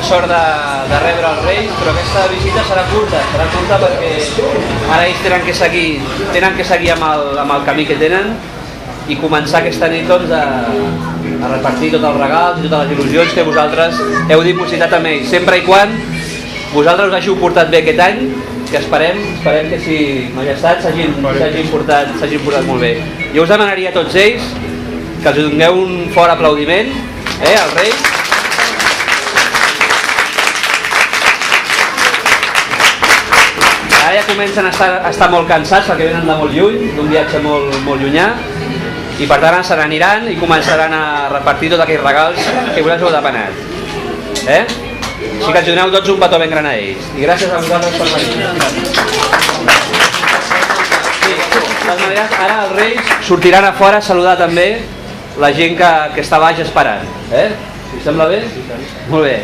sort de rebre els Reis, però aquesta visita serà curta perquè ara ells tenen que seguir amb el camí que tenen i començar aquesta nit doncs, a repartir tots els regals i totes les il·lusions que vosaltres heu dipositat amb ells, sempre i quan vosaltres us hàgiu portat bé aquest any, que esperem que si majestat s'hagin portat molt bé. Jo us demanaria a tots ells que els doneu un fort aplaudiment als Reis. Ara ja comencen a estar molt cansats perquè venen de molt lluny, d'un viatge molt llunyà, i per tant se n'aniran i començaran a repartir tots aquells regals que vosaltres heu demanat. Així que ens doneu tots un petó ben gran a ells. I gràcies a vosaltres per venir. De totes maneres, ara els Reis sortiran a fora a saludar també la gent que està baix esperant. Si us sembla bé? Molt bé.